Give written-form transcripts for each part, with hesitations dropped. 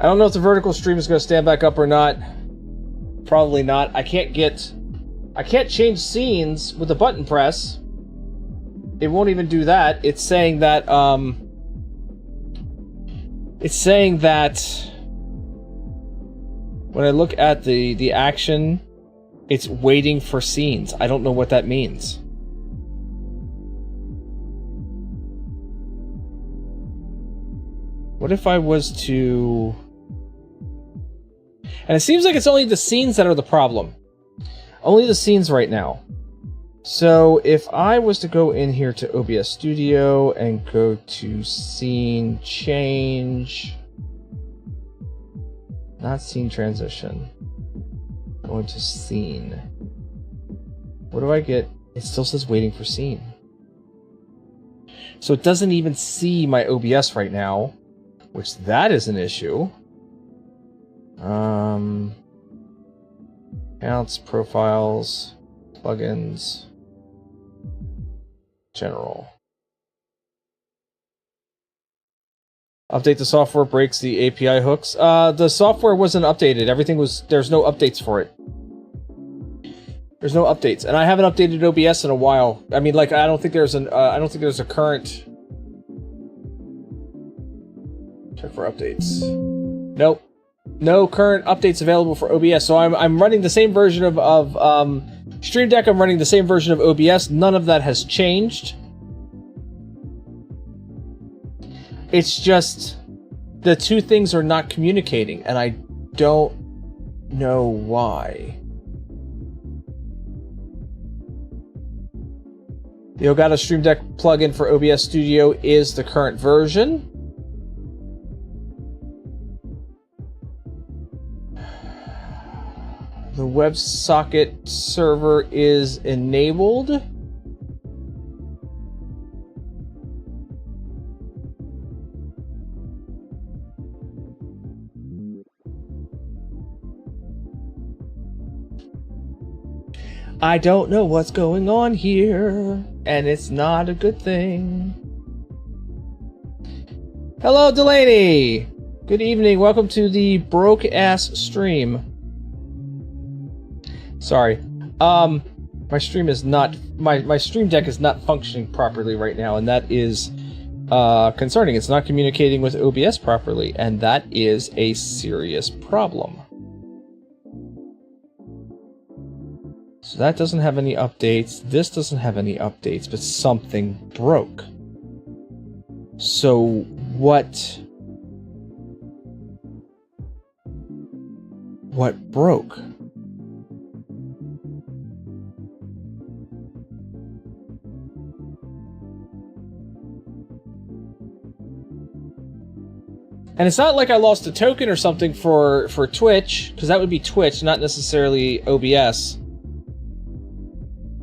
I don't know if the vertical stream is going to stand back up or not. Probably not. I can't change scenes with a button press. It won't even do that. It's saying that, when I look at the action, it's waiting for scenes. I don't know what that means. What if I was to... And it seems like it's only the scenes that are the problem. Only the scenes right now. So if I was to go in here to OBS Studio and go to scene change... Not scene transition. Going to scene. What do I get? It still says waiting for scene. So it doesn't even see my OBS right now, which that is an issue. Accounts, profiles, plugins, general. Update the software, breaks the API hooks. The software wasn't updated. Everything was... There's no updates for it. There's no updates, and I haven't updated OBS in a while. I mean, like, I don't think there's a current... Check for updates. Nope. No current updates available for OBS. So I'm running the same version of Stream Deck. I'm running the same version of OBS. None of that has changed. It's just the two things are not communicating, and I don't know why. The Elgato Stream Deck plugin for OBS Studio is the current version. The WebSocket server is enabled. I don't know what's going on here, and it's not a good thing. Hello, Delaney! Good evening, welcome to the broke-ass stream. Sorry. My stream is not... My Stream Deck is not functioning properly right now, and that is concerning. It's not communicating with OBS properly, and that is a serious problem. So that doesn't have any updates. This doesn't have any updates, but something broke. So what broke? And it's not like I lost a token or something for Twitch, because that would be Twitch, not necessarily OBS.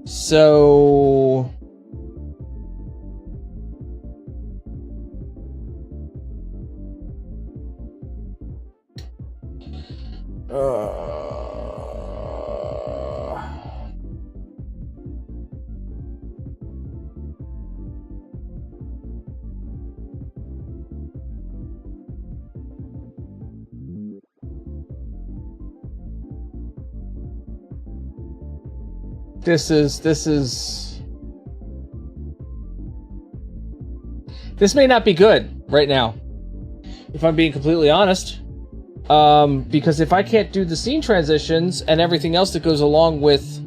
So... This may not be good right now, if I'm being completely honest. Because if I can't do the scene transitions and everything else that goes along with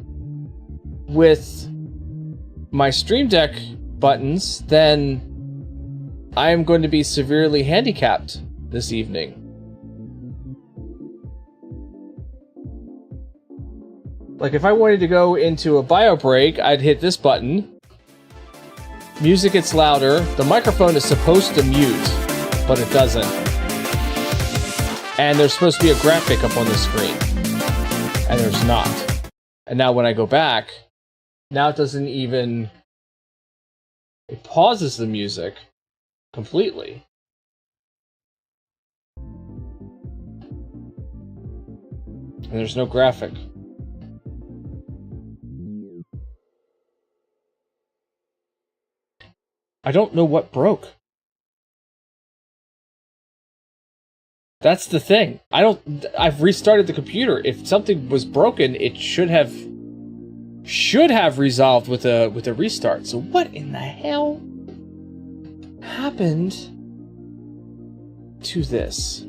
my Stream Deck buttons, then I am going to be severely handicapped this evening. Like, if I wanted to go into a bio break, I'd hit this button. Music gets louder. The microphone is supposed to mute, but it doesn't. And there's supposed to be a graphic up on the screen. And there's not. And now when I go back, now it doesn't even... It pauses the music completely. And there's no graphic. I don't know what broke. That's the thing. I've restarted the computer. If something was broken, it should have resolved with a restart. So what in the hell happened to this?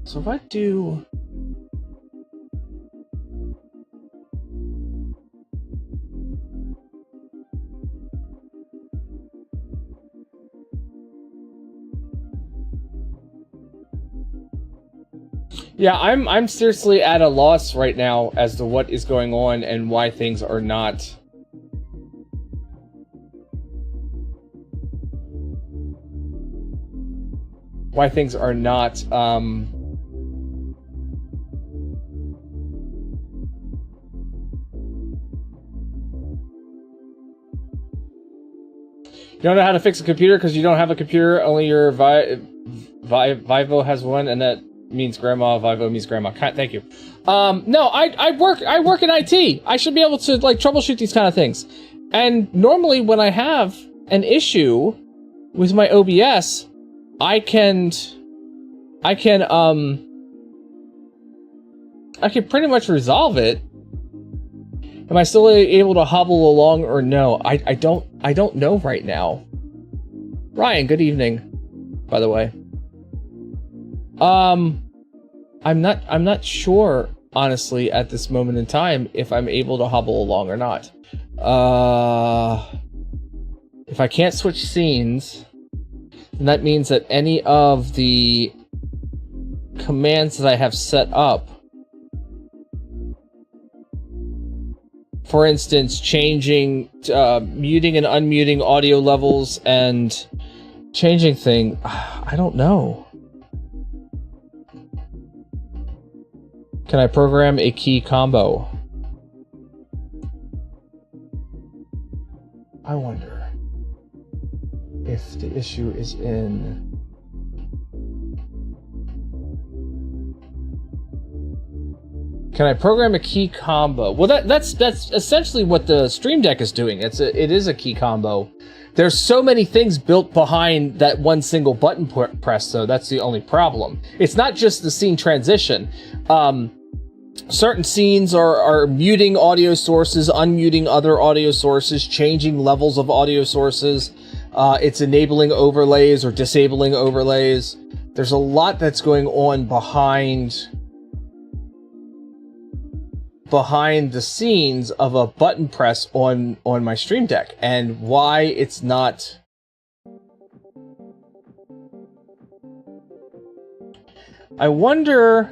So if I do... Yeah, I'm seriously at a loss right now as to what is going on and why things are not... Why things are not, You don't know how to fix a computer because you don't have a computer, only your Vivo has one, and that means grandma. Vivo means grandma. Thank you. No, I work in IT. I should be able to, like, troubleshoot these kind of things. And normally when I have an issue with my OBS, I can pretty much resolve it. Am I still able to hobble along or no? I don't know right now. Ryan, good evening, by the way. I'm not sure, honestly, at this moment in time, if I'm able to hobble along or not. If I can't switch scenes, then that means that any of the commands that I have set up, for instance, changing, muting and unmuting audio levels and changing thing, I don't know. Can I program a key combo? I wonder if the issue is in... Can I program a key combo? Well, that's essentially what the Stream Deck is doing. It is a key combo. There's so many things built behind that one single button press, though. That's the only problem. It's not just the scene transition. Certain scenes are muting audio sources, unmuting other audio sources, changing levels of audio sources. It's enabling overlays or disabling overlays. There's a lot that's going on behind the scenes of a button press on my Stream Deck, and why it's not... I wonder...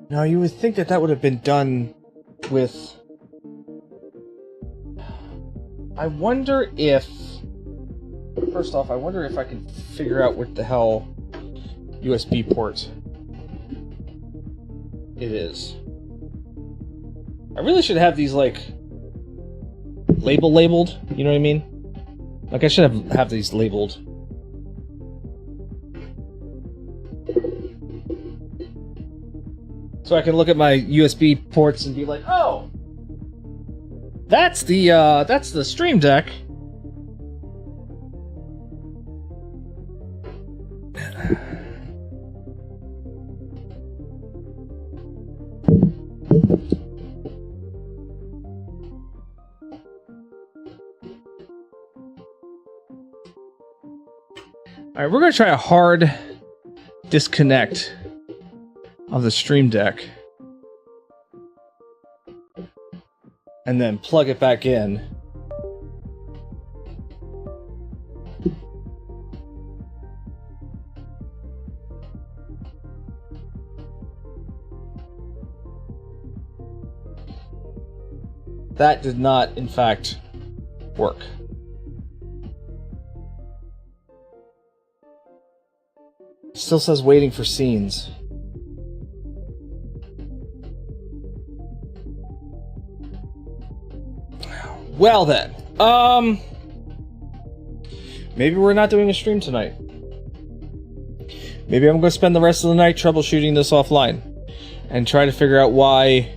Now, you would think that would have been done with... I wonder if... First off, I wonder if I can figure out what the hell USB port it is. I really should have these, like, labeled, you know what I mean? Like, I should have these labeled. So I can look at my USB ports and be like, oh, that's the Stream Deck. Alright, we're going to try a hard disconnect of the Stream Deck. And then plug it back in. That did not, in fact, work. Still says waiting for scenes. Well then, maybe we're not doing a stream tonight. Maybe I'm going to spend the rest of the night troubleshooting this offline and try to figure out why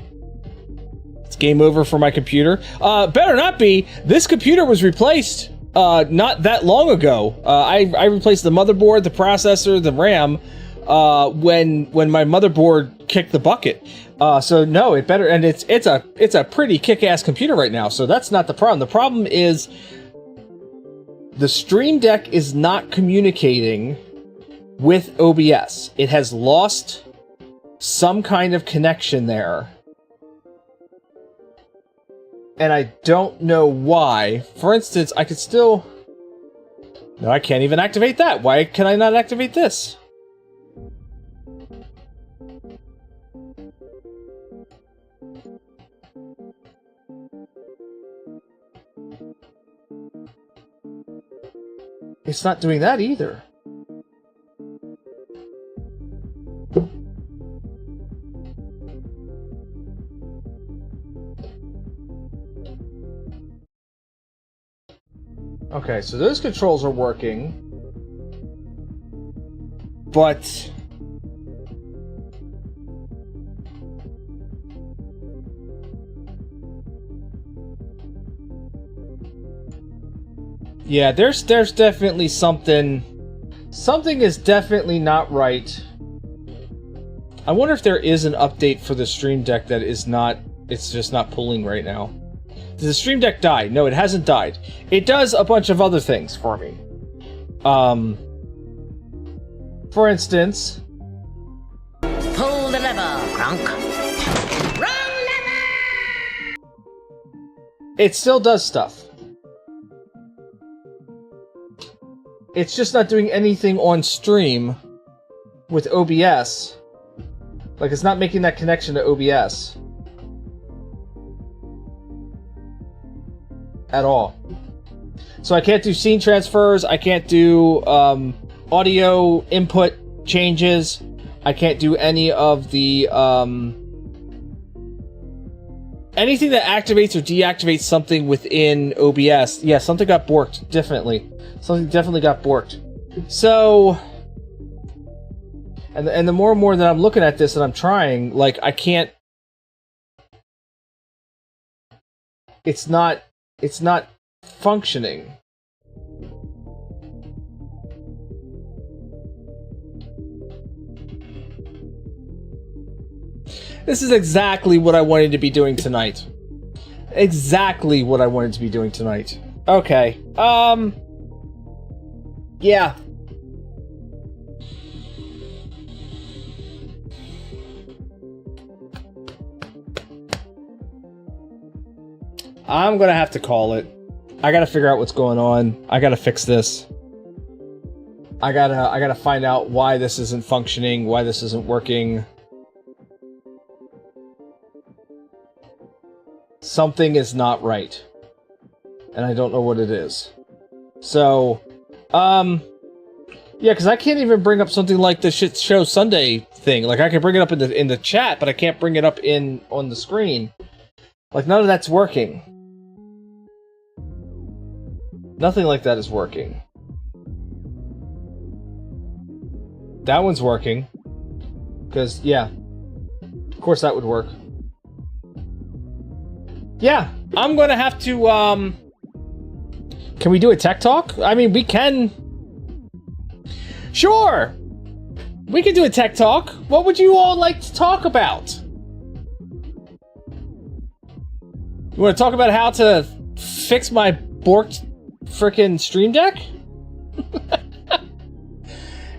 it's game over for my computer. Better not be. This computer was replaced not that long ago. I replaced the motherboard, the processor, the RAM when my motherboard kicked the bucket. So no, it better, and it's a pretty kick-ass computer right now. So that's not the problem. The problem is the Stream Deck is not communicating with OBS. It has lost some kind of connection there. And I don't know why. For instance, I could still... No, I can't even activate that. Why can I not activate this? It's not doing that either. Okay, so those controls are working, but yeah, there's definitely something is definitely not right. I wonder if there is an update for the Stream Deck that is not, it's just not pulling right now. Did the Stream Deck die? No, it hasn't died. It does a bunch of other things for me. For instance... Pull the lever, Gronk. Wrong lever! It still does stuff. It's just not doing anything on stream with OBS. Like, it's not making that connection to OBS. At all. So I can't do scene transfers, I can't do audio input changes, I can't do any of the anything that activates or deactivates something within OBS. Yeah, something got borked, definitely. Something definitely got borked. So, and the more and more that I'm looking at this and I'm trying, like, I can't... It's not functioning. This is exactly what I wanted to be doing tonight. Exactly what I wanted to be doing tonight. Okay. Yeah. I'm gonna have to call it. I gotta figure out what's going on. I gotta fix this. I gotta find out why this isn't functioning, why this isn't working. Something is not right. And I don't know what it is. So, yeah, because I can't even bring up something like the Shit Show Sunday thing. Like, I can bring it up in the chat, but I can't bring it up on the screen. Like, none of that's working. Nothing like that is working. That one's working. Because, yeah. Of course that would work. Yeah, I'm gonna have to, Can we do a tech talk? I mean, we can... Sure! We can do a tech talk. What would you all like to talk about? You want to talk about how to fix my borked frickin' Stream Deck?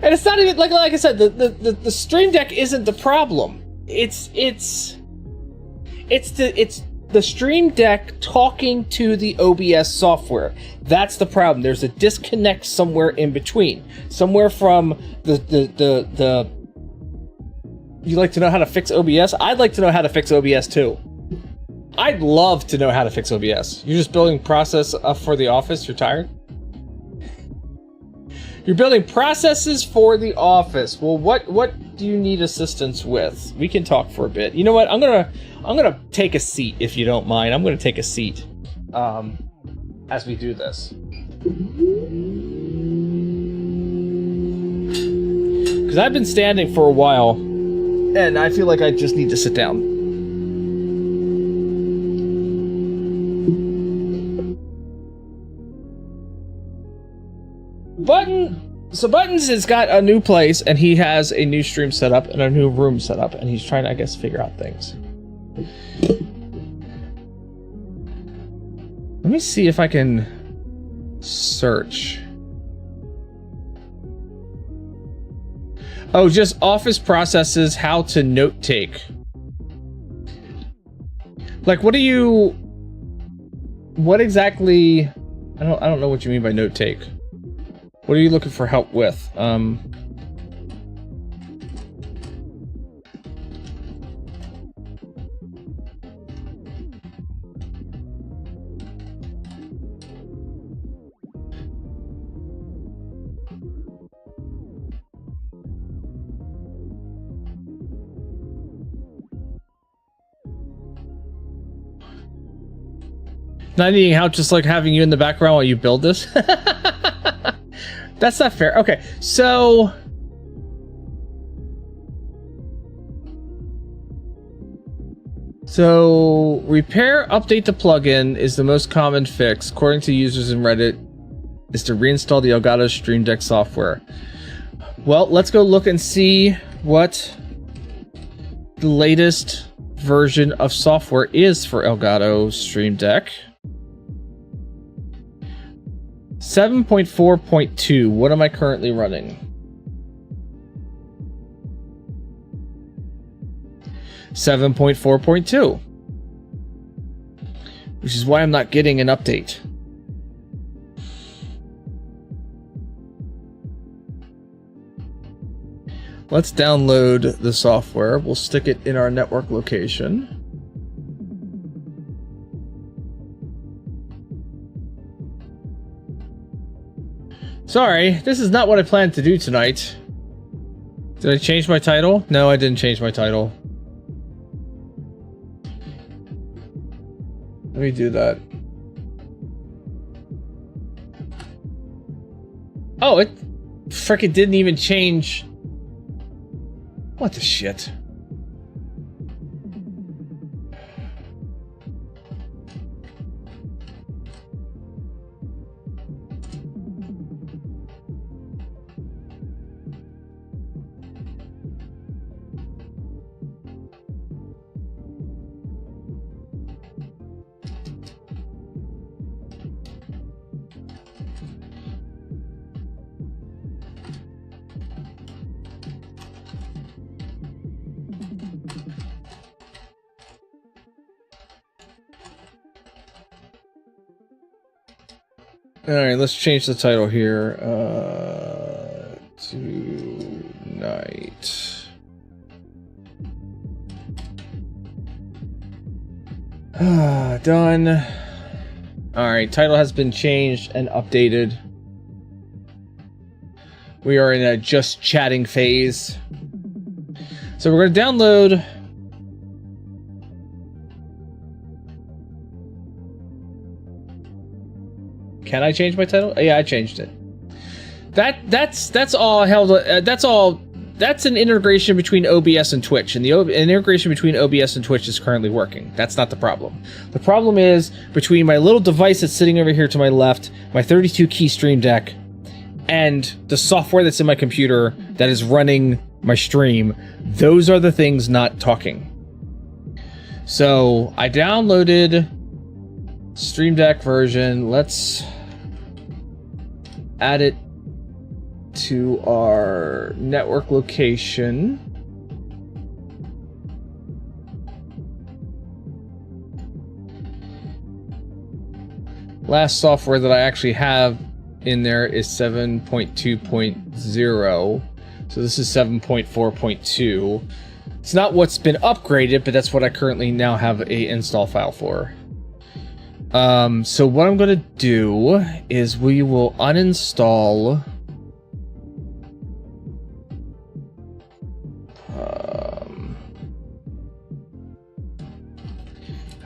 And it's not even, like I said, the Stream Deck isn't the problem. It's the Stream Deck talking to the OBS software. That's the problem. There's a disconnect somewhere in between. Somewhere from the You like to know how to fix OBS? I'd like to know how to fix OBS too. I'd love to know how to fix OBS. You're just building process for the office? You're tired? You're building processes for the office. Well, what do you need assistance with? We can talk for a bit. You know what? I'm gonna take a seat if you don't mind. I'm gonna take a seat. as we do this. Because I've been standing for a while, and I feel like I just need to sit down. So Buttons has got a new place, and he has a new stream set up and a new room set up, and he's trying to, I guess, figure out things. Let me see if I can search. Oh, just office processes, how to note take. Like, what exactly, I don't know what you mean by note take. What are you looking for help with? Not needing help, just like having you in the background while you build this? That's not fair. Okay, so... repair, update the plugin is the most common fix, according to users in Reddit, is to reinstall the Elgato Stream Deck software. Well, let's go look and see what the latest version of software is for Elgato Stream Deck. 7.4.2. What am I currently running? 7.4.2. Which is why I'm not getting an update. Let's download the software. We'll stick it in our network location. Sorry, this is not what I planned to do tonight. Did I change my title? No, I didn't change my title. Let me do that. Oh, it frickin' didn't even change. What the shit? Alright, let's change the title here. Tonight. Done. Alright, title has been changed and updated. We are in a just chatting phase. So we're going to download... Can I change my title? Yeah, I changed it. That's all held. That's an integration between OBS and Twitch, and the integration between OBS and Twitch is currently working. That's not the problem. The problem is between my little device that's sitting over here to my left, my 32 key Stream Deck, and the software that's in my computer that is running my stream. Those are the things not talking. So I downloaded Stream Deck version. Let's add it to our network location. Last software that I actually have in there is 7.2.0. So this is 7.4.2. It's not what's been upgraded, but that's what I currently now have a install file for. So what I'm going to do is we will uninstall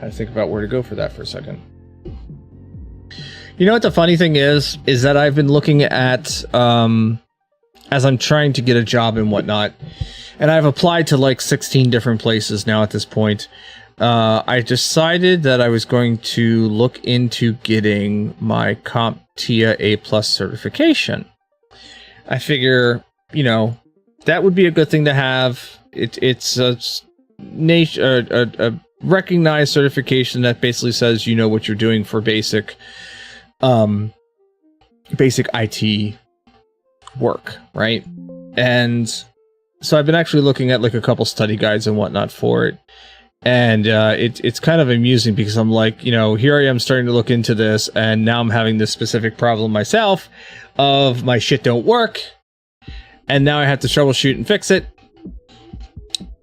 I think about where to go for that for a second. You know what the funny thing is that I've been looking at, as I'm trying to get a job and whatnot, and I've applied to like 16 different places now at this point. I decided that I was going to look into getting my CompTIA A+ certification. I figure, you know, that would be a good thing to have. It's a recognized certification that basically says you know what you're doing for basic IT work, right? And so I've been actually looking at like a couple study guides and whatnot for it. And it's kind of amusing because I'm like, you know, here I am starting to look into this, and now I'm having this specific problem myself of my shit don't work, and now I have to troubleshoot and fix it.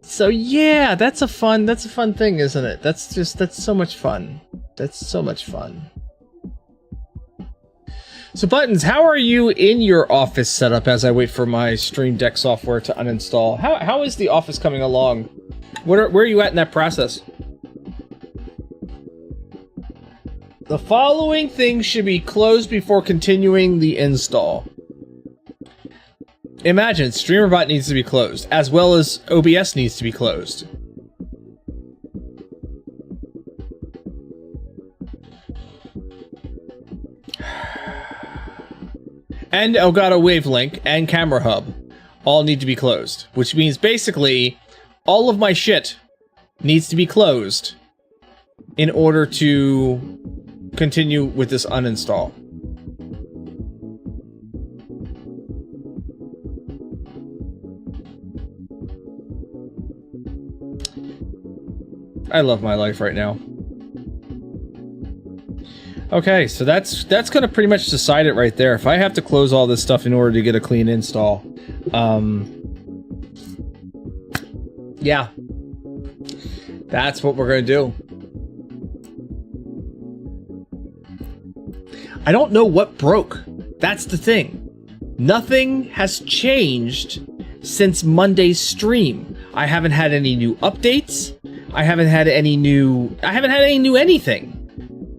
So yeah, that's a fun thing, isn't it? That's so much fun. That's so much fun. So Buttons, how are you in your office setup as I wait for my Stream Deck software to uninstall? How is the office coming along? Where are you at in that process? The following things should be closed before continuing the install. Imagine StreamerBot needs to be closed, as well as OBS needs to be closed. And Elgato Wavelink and Camera Hub all need to be closed, which means basically all of my shit needs to be closed in order to continue with this uninstall. I love my life right now. Okay, so that's gonna pretty much decide it right there. If I have to close all this stuff in order to get a clean install, yeah, that's what we're gonna do. I don't know what broke. That's the thing. Nothing has changed since Monday's stream. I haven't had any new updates. I haven't had any new anything.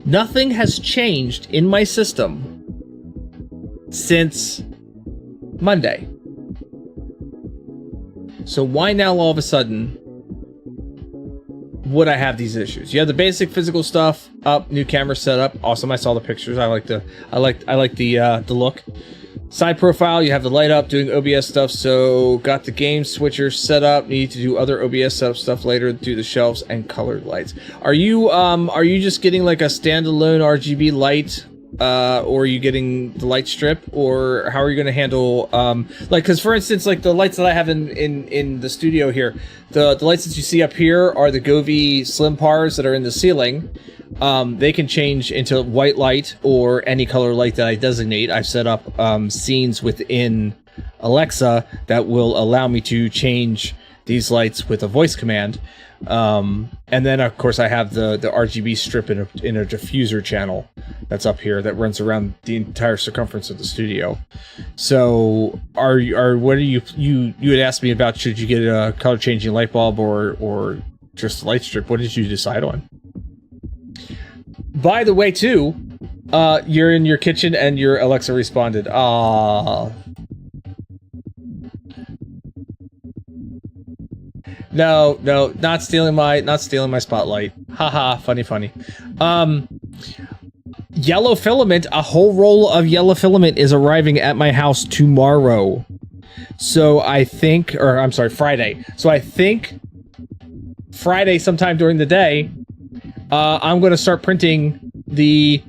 Nothing has changed in my system since Monday. So why now all of a sudden would I have these issues? You have the basic physical stuff up, new camera setup. Awesome. I saw the pictures. I like the look. Side profile, you have the light up, doing OBS stuff, so got the game switcher set up, need to do other OBS setup stuff later, do the shelves and colored lights. Are you just getting like a standalone RGB light, or are you getting the light strip, or how are you going to handle, like, because for instance, like the lights that I have in the studio here, the lights that you see up here are the Govee Slim Pars that are in the ceiling. They can change into white light or any color light that I designate. I've set up scenes within Alexa that will allow me to change these lights with a voice command. And then of course I have the RGB strip in a diffuser channel that's up here that runs around the entire circumference of the studio. So what are you had asked me about, should you get a color changing light bulb or just a light strip? What did you decide on? By the way, too, you're in your kitchen and your Alexa responded. Ah. No, not stealing my spotlight. Haha, funny. Yellow filament, a whole roll of yellow filament is arriving at my house tomorrow. So I think, or I'm sorry, Friday. So I think Friday sometime during the day, I'm going to start printing the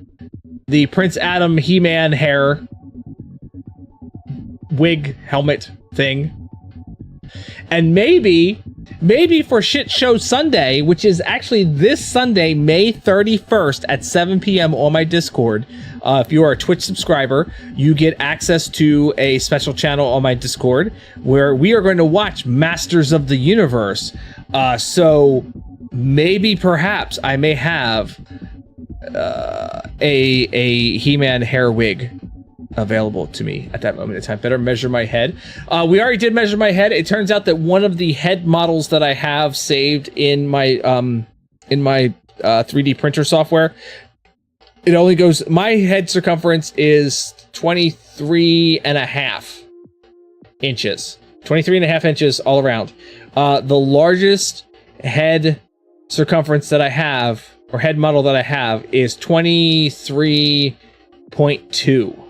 Prince Adam He-Man hair wig helmet thing. And maybe for Shit Show Sunday, which is actually this Sunday, May 31st at 7 p.m. on my Discord. If you are a Twitch subscriber, you get access to a special channel on my Discord where we are going to watch Masters of the Universe. So maybe perhaps I may have a He-Man hair wig available to me at that moment in time. Better measure my head. We already did measure my head. It turns out that one of the head models that I have saved in my 3D printer software It only goes, my head circumference is 23 and a half inches. 23 and a half inches all around. The largest head circumference that I have, or head model that I have, is 23.2.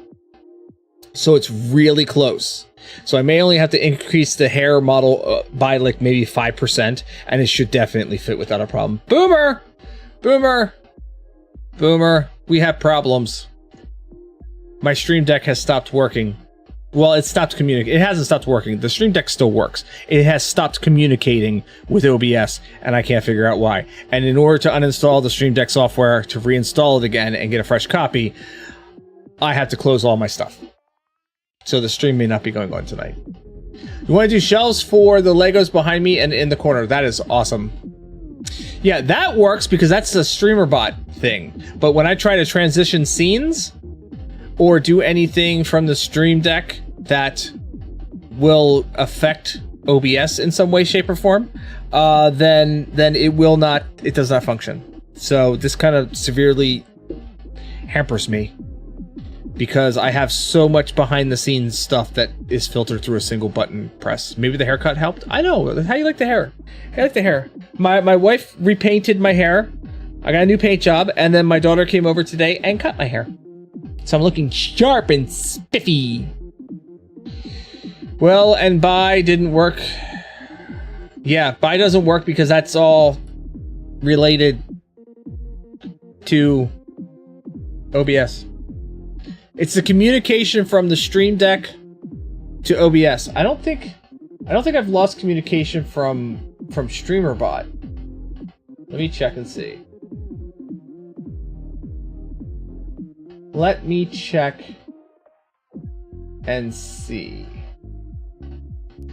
So it's really close. So I may only have to increase the hair model by like maybe 5%, and it should definitely fit without a problem. Boomer! Boomer! Boomer, we have problems. My Stream Deck has stopped working. Well, it stopped communicating. It hasn't stopped working. The Stream Deck still works. It has stopped communicating with OBS, and I can't figure out why. And in order to uninstall the Stream Deck software to reinstall it again and get a fresh copy, I have to close all my stuff. So the stream may not be going on tonight. You want to do shelves for the Legos behind me and in the corner. That is awesome. Yeah, that works because that's the streamer bot thing. But when I try to transition scenes or do anything from the Stream Deck that will affect OBS in some way, shape, or form, then it will not, it does not function. So this kind of severely hampers me because I have so much behind the scenes stuff that is filtered through a single button press. Maybe the haircut helped? I know. How you like the hair? I like the hair. My wife repainted my hair. I got a new paint job, and then my daughter came over today and cut my hair. So I'm looking sharp and spiffy. Well, and buy didn't work. Yeah, buy doesn't work because that's all related to OBS. It's the communication from the Stream Deck to OBS. I don't think I've lost communication from StreamerBot. Let me check and see. Let me check and see.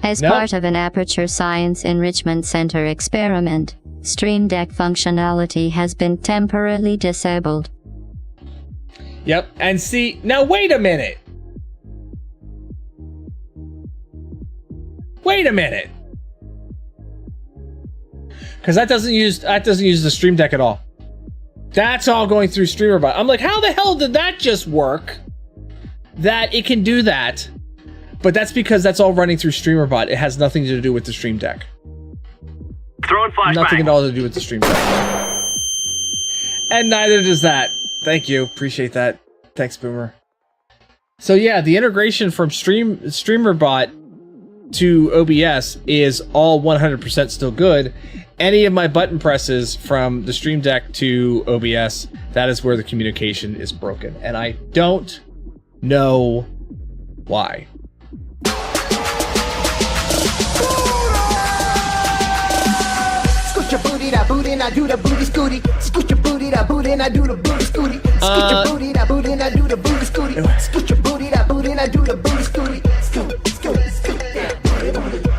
As part of an Aperture Science Enrichment Center experiment, Stream Deck functionality has been temporarily disabled. Yep, and see, now wait a minute. Wait a minute. Because that doesn't use the Stream Deck at all. That's all going through StreamerBot. I'm like, how the hell did that just work? That it can do that. But that's because that's all running through StreamerBot. It has nothing to do with the Stream Deck. Throwing flashbang. Nothing at all to do with the Stream Deck. And neither does that. Thank you. Appreciate that. Thanks, Boomer. So yeah, the integration from StreamerBot to OBS is all 100% still good. Any of my button presses from the Stream Deck to OBS, that is where the communication is broken. And I don't know why. Scoot your booty, that booty, and I do the booty scooty. Scoot your booty, that booty, and I do the booty scooty. Scoot your booty, that booty, and I do the booty scooty. Scoot your booty, that booty, and I do the booty scooty. Scoot, scoot, scoot,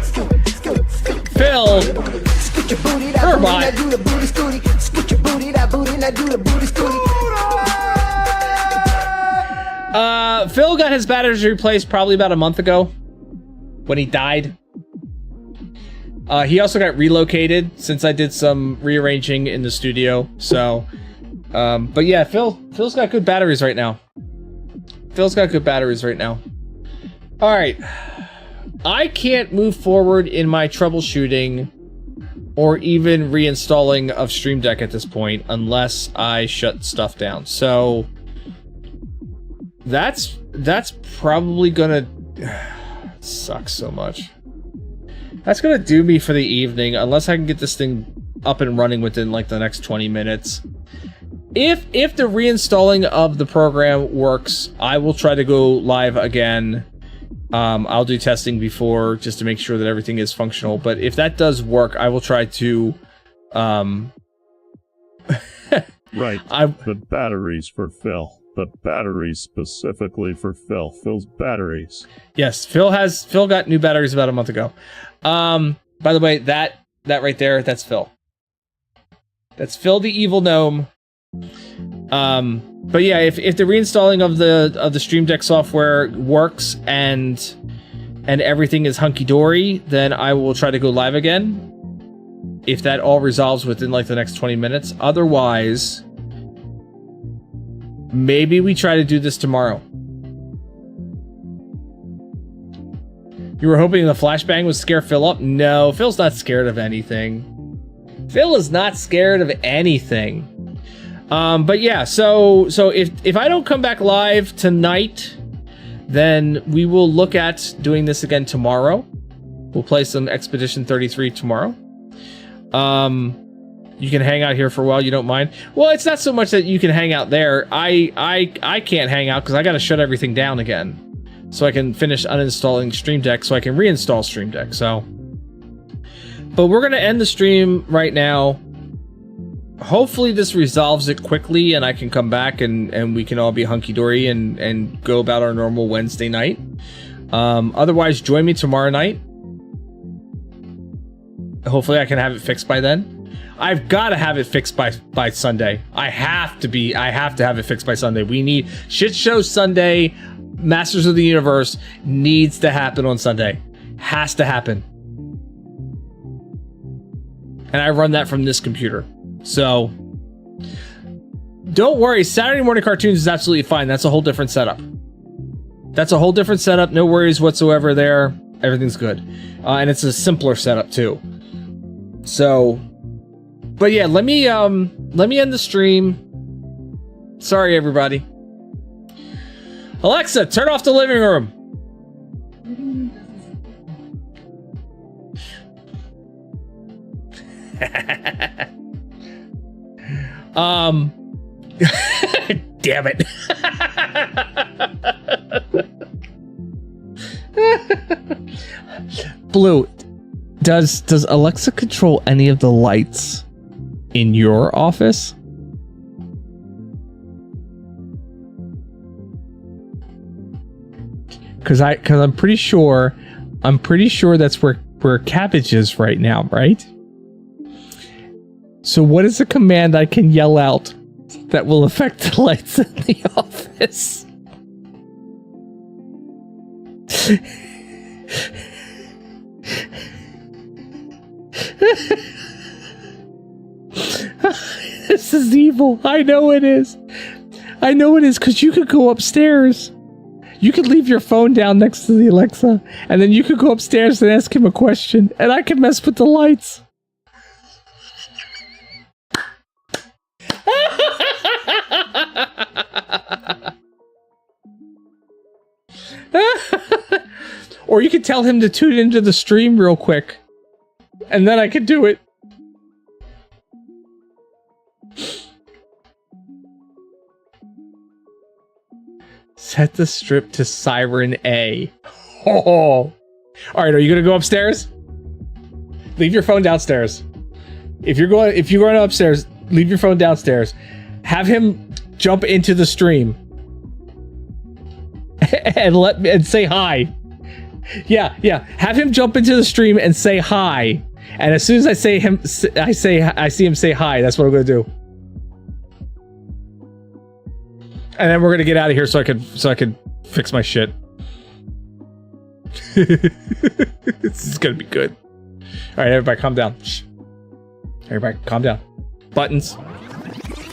scoot, scoot, scoot. Phil, scoot your booty, that booty, and I do the booty scooty. Scoot your booty, that booty, and I do the booty scooty. Phil got his batteries replaced probably about a month ago when he died. He also got relocated since I did some rearranging in the studio. So, but yeah, Phil's got good batteries right now. Phil's got good batteries right now. All right. I can't move forward in my troubleshooting or even reinstalling of Stream Deck at this point unless I shut stuff down. So that's probably gonna suck so much. That's gonna do me for the evening unless I can get this thing up and running within like the next 20 minutes. If the reinstalling of the program works, I will try to go live again. I'll do testing before just to make sure that everything is functional. But if that does work, I will try to Right. The batteries for Phil. The batteries specifically for Phil. Phil's batteries. Yes, Phil got new batteries about a month ago. By the way, that right there, that's Phil. That's Phil the evil gnome. But yeah, if the reinstalling of the Stream Deck software works and everything is hunky-dory, then I will try to go live again. If that all resolves within like the next 20 minutes. Otherwise, maybe we try to do this tomorrow. You were hoping the flashbang would scare Phil up? No, Phil's not scared of anything. Phil is not scared of anything. But yeah, so if I don't come back live tonight, then we will look at doing this again tomorrow. We'll play some Expedition 33 tomorrow. You can hang out here for a while. You don't mind? Well, it's not so much that you can hang out there. I can't hang out because I got to shut everything down again, so I can finish uninstalling Stream Deck, so I can reinstall Stream Deck. So, but we're gonna end the stream right now. Hopefully, this resolves it quickly, and I can come back and we can all be hunky dory and go about our normal Wednesday night. Otherwise, join me tomorrow night. Hopefully, I can have it fixed by then. I've got to have it fixed by Sunday. I have to have it fixed by Sunday. We need Shit Show Sunday. Masters of the Universe needs to happen on Sunday. Has to happen. And I run that from this computer. So don't worry, Saturday morning cartoons is absolutely fine. That's a whole different setup. No worries whatsoever there. Everything's good. And it's a simpler setup too. So, but yeah, let me end the stream. Sorry, everybody. Alexa, turn off the living room. Damn it. Blue, does Alexa control any of the lights in your office? Because I'm pretty sure that's where Cabbage is right now, right? So what is a command I can yell out that will affect the lights in the office? This is evil. I know it is. Because you could go upstairs. You could leave your phone down next to the Alexa, and then you could go upstairs and ask him a question, and I can mess with the lights. Or you could tell him to tune into the stream real quick, and then I could do it. Set the strip to Siren A. Oh. Alright, are you gonna go upstairs? Leave your phone downstairs. If you're going upstairs, leave your phone downstairs. Have him jump into the stream. and say hi. Yeah. Have him jump into the stream and say hi. And as soon as I see him say hi, that's what I'm gonna do. And then we're gonna get out of here so I can fix my shit. This is gonna be good. All right, everybody, calm down. Shh. Everybody, calm down. Buttons.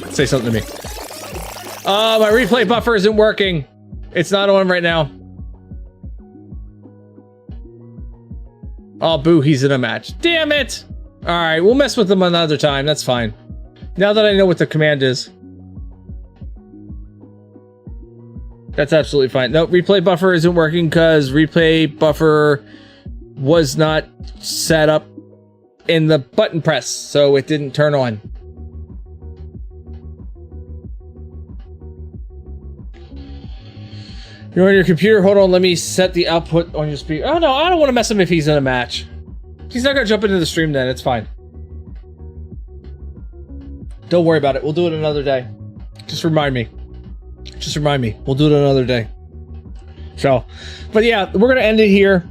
Say something to me. My replay buffer isn't working. It's not on right now. Oh, boo! He's in a match. Damn it! All right, we'll mess with him another time. That's fine. Now that I know what the command is. That's absolutely fine. No, replay buffer isn't working because replay buffer was not set up in the button press, so it didn't turn on. You're on your computer? Hold on, let me set the output on your speaker. Oh no, I don't want to mess him if he's in a match. He's not gonna jump into the stream then, it's fine. Don't worry about it, we'll do it another day. Just remind me. We'll do it another day. So, but yeah, we're gonna end it here.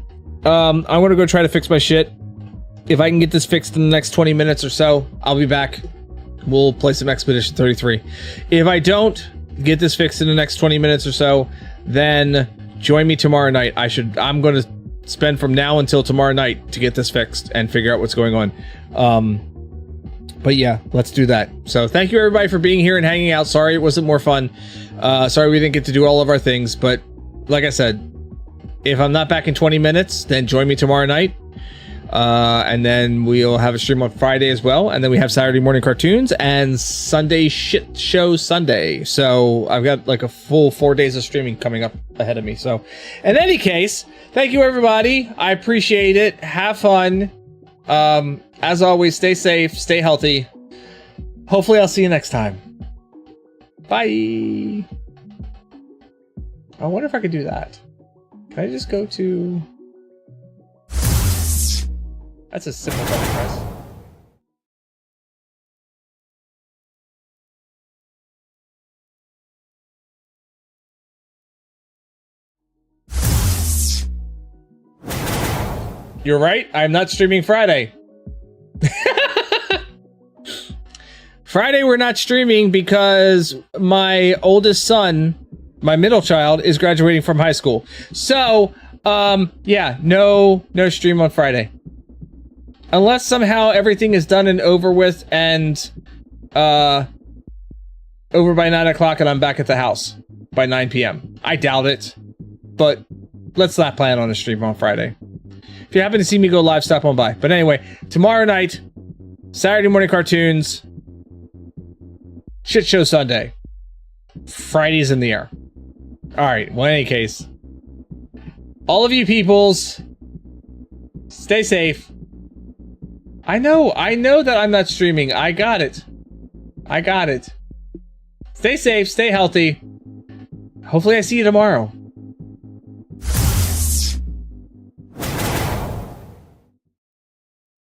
I'm gonna go try to fix my shit. If I can get this fixed in the next 20 minutes or so, I'll be back. We'll play some Expedition 33. If I don't get this fixed in the next 20 minutes or so, then join me tomorrow night. I'm gonna spend from now until tomorrow night to get this fixed and figure out what's going on. But yeah, let's do that. So thank you everybody for being here and hanging out. Sorry it wasn't more fun. Sorry we didn't get to do all of our things, but like I said, if I'm not back in 20 minutes, then join me tomorrow night. And then we'll have a stream on Friday as well. And then we have Saturday morning cartoons and Sunday shit show Sunday. So I've got like a full 4 days of streaming coming up ahead of me. So in any case, thank you everybody. I appreciate it. Have fun. As always, stay safe, stay healthy. Hopefully I'll see you next time. Bye. I wonder if I could do that. Can I just go to... That's a simple button press. You're right, I'm not streaming Friday. Friday we're not streaming because my oldest son, my middle child, is graduating from high school. So, yeah, no stream on Friday. Unless somehow everything is done and over with and over by 9 o'clock and I'm back at the house by 9 p.m. I doubt it, but let's not plan on a stream on Friday. If you happen to see me go live, stop on by. But anyway, tomorrow night, Saturday morning cartoons, shit show Sunday, Friday's in the air. All right, well, in any case, all of you peoples, stay safe. I know that I'm not streaming. I got it. Stay safe, stay healthy. Hopefully I see you tomorrow.